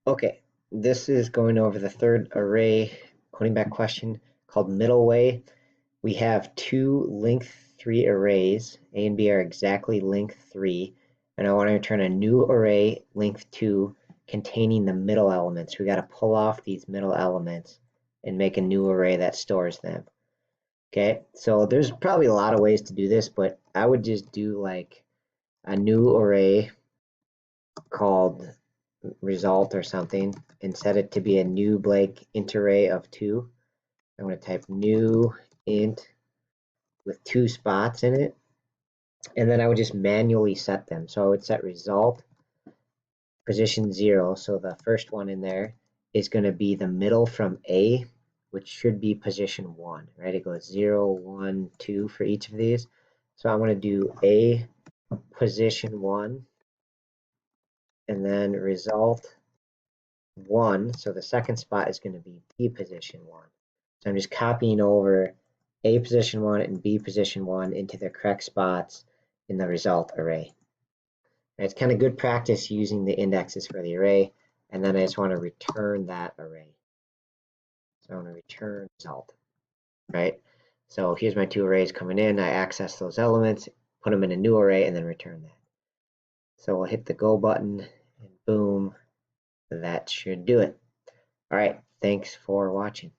Okay, this is going over the third array coding back question called middleWay. We have two length 3 arrays. A and B are exactly length 3, and I want to return a new array length 2 containing the middle elements. We got to pull off these middle elements and make a new array that stores them. Okay, so there's probably a lot of ways to do this, but I would just do like a new array called result or something and set it to be a new blank int array of 2. I'm going to type new int with 2 spots in it, and then I would just manually set them. So I would set result position 0, so the first one in there is going to be the middle from A, which should be position 1, right? It goes 0, 1, 2 for each of these. So I'm going to do A position 1, and then result 1, so the second spot is going to be B position 1. So I'm just copying over A position 1 and B position 1 into their correct spots in the result array. And it's kind of good practice using the indexes for the array, and then I just want to return that array. So I want to return result, right? So here's my two arrays coming in. I access those elements, put them in a new array, and then return that. So we'll hit the go button, and boom, that should do it. All right, thanks for watching.